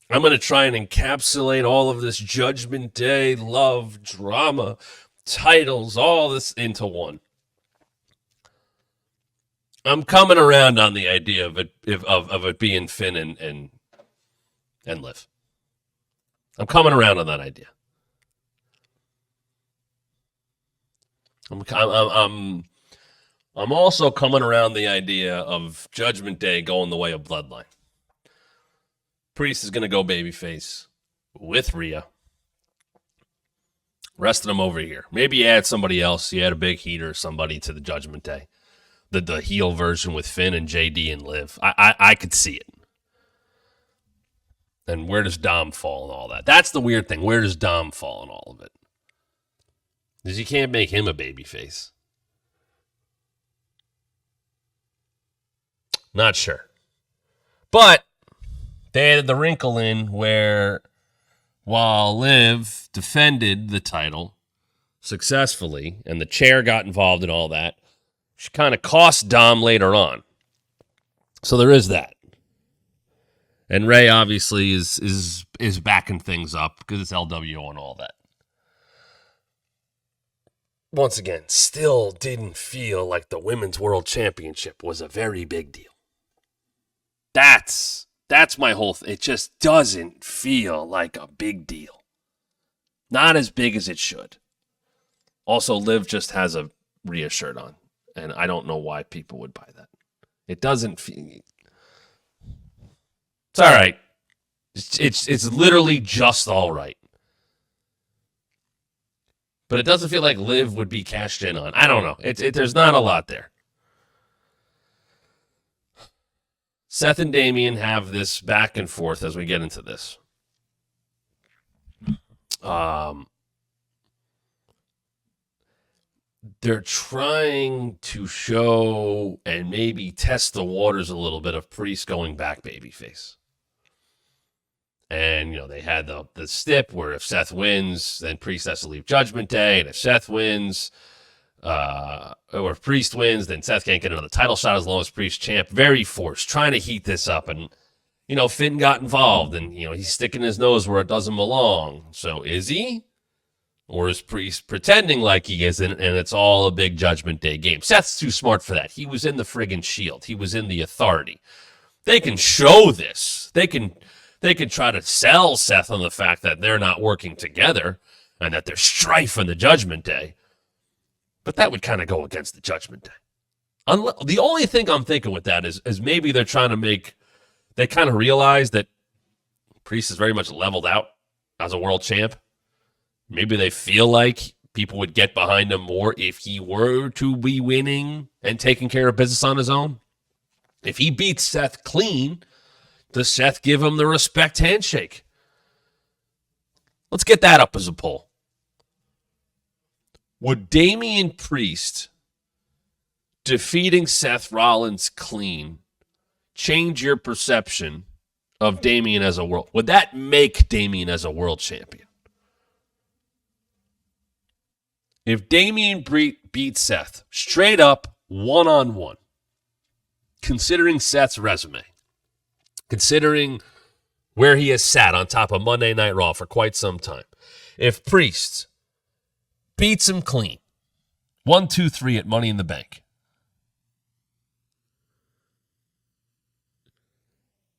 I'm going to try and encapsulate all of this Judgment Day, love, drama, titles, all this into one. I'm coming around on the idea of it being Finn and Liv. I'm coming around on that idea. I'm also coming around the idea of Judgment Day going the way of Bloodline. Priest is going to go babyface with Rhea. Rest of them over here. Maybe you add somebody else. You add a big heater, somebody to the Judgment Day. The heel version with Finn and JD and Liv. I could see it. And where does Dom fall in all that? That's the weird thing. Where does Dom fall in all of it? Because you can't make him a babyface. Not sure. But they added the wrinkle in where while Liv defended the title successfully and the chair got involved in all that, she kind of cost Dom later on. So there is that. And Ray obviously is backing things up because it's LWO and all that. Once again, still didn't feel like the Women's World Championship was a very big deal. That's my whole thing. It just doesn't feel like a big deal. Not as big as it should. Also, Liv just has a Rhea shirt on, and I don't know why people would buy that. It doesn't feel... It's all right. It's literally just all right. But it doesn't feel like Liv would be cashed in on. I don't know. There's not a lot there. Seth and Damian have this back and forth as we get into this. They're trying to show and maybe test the waters a little bit of Priest going back babyface. And, they had the stip where if Seth wins, then Priest has to leave Judgment Day. And if Seth wins, or if Priest wins, then Seth can't get another title shot as long as Priest champ. Very forced, trying to heat this up. And, Finn got involved and, he's sticking his nose where it doesn't belong. So is he? Or is Priest pretending like he isn't and it's all a big Judgment Day game? Seth's too smart for that. He was in the friggin' Shield. He was in the Authority. They can show this. They can try to sell Seth on the fact that they're not working together and that there's strife in the Judgment Day. But that would kind of go against the Judgment Day. The only thing I'm thinking with that is maybe they're trying to they kind of realize that Priest is very much leveled out as a world champ. Maybe they feel like people would get behind him more if he were to be winning and taking care of business on his own. If he beats Seth clean, does Seth give him the respect handshake? Let's get that up as a poll. Would Damian Priest defeating Seth Rollins clean change your perception of Damian as a world? Would that make Damian as a world champion? If Damian beats Seth straight up one-on-one, considering Seth's resume, considering where he has sat on top of Monday Night Raw for quite some time. If Priest beats him clean, 1, 2, 3 at Money in the Bank,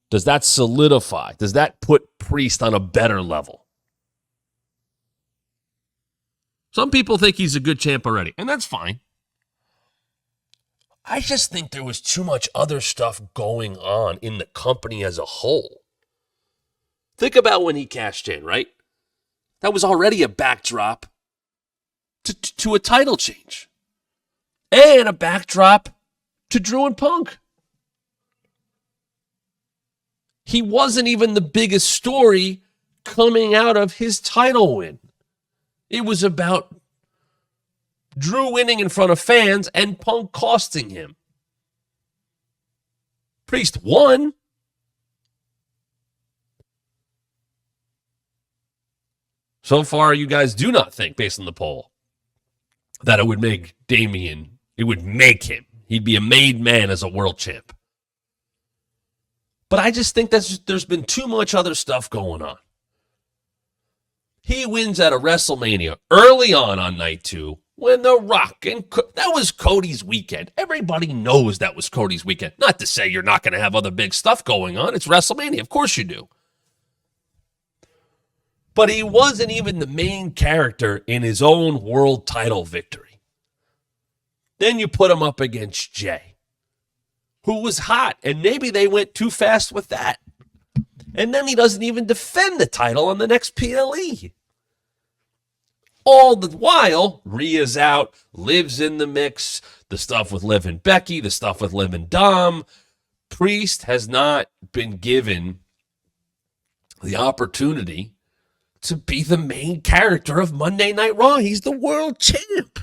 does that solidify? Does that put Priest on a better level? Some people think he's a good champ already, and that's fine. I just think there was too much other stuff going on in the company as a whole. Think about when he cashed in, right? That was already a backdrop to a title change. And a backdrop to Drew and Punk. He wasn't even the biggest story coming out of his title win. It was about Drew winning in front of fans and Punk costing him. Priest won. So far, you guys do not think, based on the poll, that it would make Damian, it would make him. He'd be a made man as a world champ. But I just think there's been too much other stuff going on. He wins at a WrestleMania early on night 2 when The Rock, and that was Cody's weekend. Everybody knows that was Cody's weekend. Not to say you're not going to have other big stuff going on. It's WrestleMania. Of course you do. But he wasn't even the main character in his own world title victory. Then you put him up against Jay, who was hot, and maybe they went too fast with that. And then he doesn't even defend the title on the next PLE. All the while, Rhea's out, Liv's in the mix, the stuff with Liv and Becky, the stuff with Liv and Dom. Priest has not been given the opportunity to be the main character of Monday Night Raw. He's the world champ.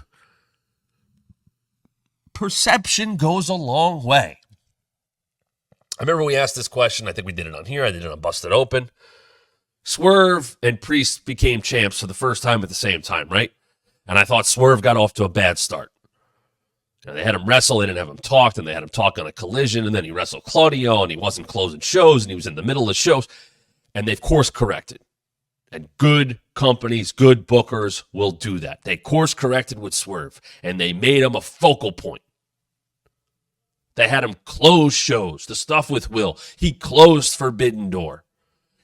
Perception goes a long way. I remember we asked this question. I think we did it on here. I did it on Busted Open. Swerve and Priest became champs for the first time at the same time, right? And I thought Swerve got off to a bad start. And they had him wrestle, they didn't have him talk, and they had him talk on a collision, and then he wrestled Claudio, and he wasn't closing shows, and he was in the middle of shows. And they've course corrected. And good companies, good bookers will do that. They course corrected with Swerve, and they made him a focal point. They had him close shows. The stuff with Will. He closed Forbidden Door.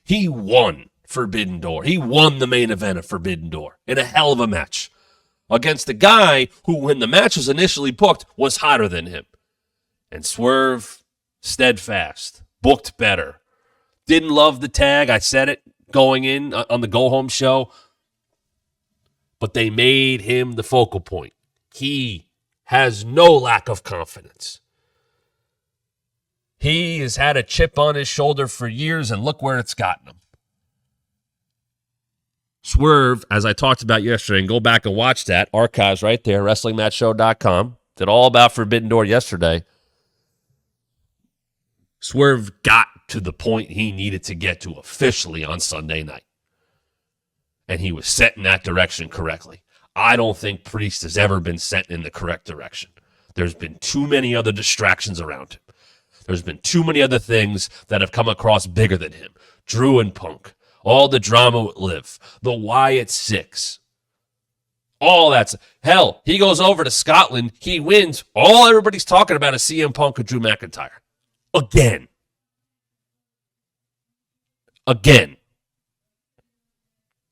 He won Forbidden Door. He won the main event of Forbidden Door in a hell of a match against a guy who, when the match was initially booked, was hotter than him. And Swerve, steadfast, booked better. Didn't love the tag. I said it going in on the go-home show. But they made him the focal point. He has no lack of confidence. He has had a chip on his shoulder for years, and look where it's gotten him. Swerve, as I talked about yesterday, and go back and watch that, archives right there, WrestlingMatchShow.com. Did all about Forbidden Door yesterday. Swerve got to the point he needed to get to officially on Sunday night. And he was set in that direction correctly. I don't think Priest has ever been set in the correct direction. There's been too many other distractions around him. There's been too many other things that have come across bigger than him. Drew and Punk. All the drama with Liv. The Wyatt Six. All that's... Hell, he goes over to Scotland. He wins. All everybody's talking about is CM Punk and Drew McIntyre. Again.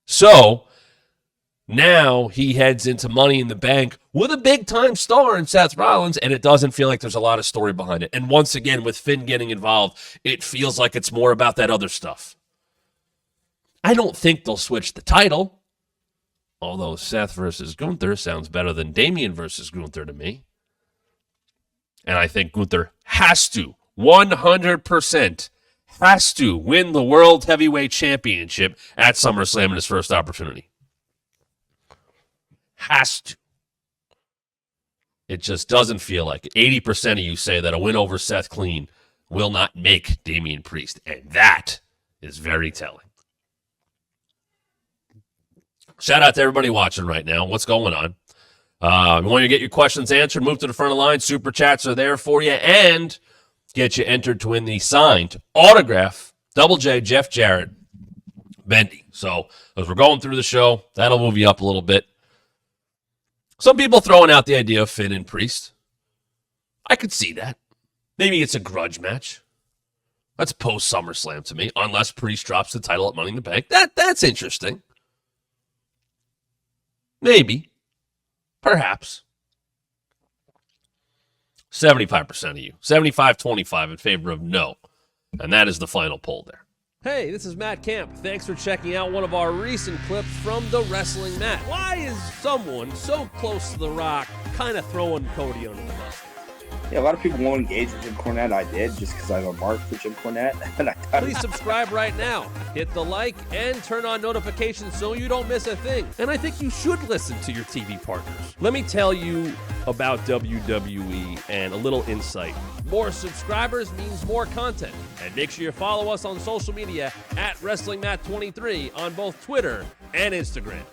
So, now he heads into Money in the Bank with a big-time star in Seth Rollins, and it doesn't feel like there's a lot of story behind it. And once again, with Finn getting involved, it feels like it's more about that other stuff. I don't think they'll switch the title, although Seth versus Gunther sounds better than Damian versus Gunther to me. And I think Gunther has to, 100%, has to win the World Heavyweight Championship at SummerSlam in his first opportunity. Has to. It just doesn't feel like it. 80% of you say that a win over Seth clean will not make Damian Priest, and that is very telling. Shout out to everybody watching right now. What's going on? You want to get your questions answered, move to the front of the line. Super chats are there for you, and get you entered to win the signed autograph, Double J, Jeff Jarrett, Bendy. So as we're going through the show, that'll move you up a little bit. Some people throwing out the idea of Finn and Priest. I could see that. Maybe it's a grudge match. That's post SummerSlam to me, unless Priest drops the title at Money in the Bank. That's interesting. Maybe. Perhaps. 75% of you. 75-25 in favor of no. And that is the final poll there. Hey, this is Matt Camp. Thanks for checking out one of our recent clips from the Wrestling Mat. Why is someone so close to The Rock kind of throwing Cody under the bus? Yeah, a lot of people won't engage with Jim Cornette. I did, just because I have a mark for Jim Cornette. Please subscribe right now. Hit the like and turn on notifications so you don't miss a thing. And I think you should listen to your TV partners. Let me tell you about WWE and a little insight. More subscribers means more content. And make sure you follow us on social media at WrestlingMat23 on both Twitter and Instagram.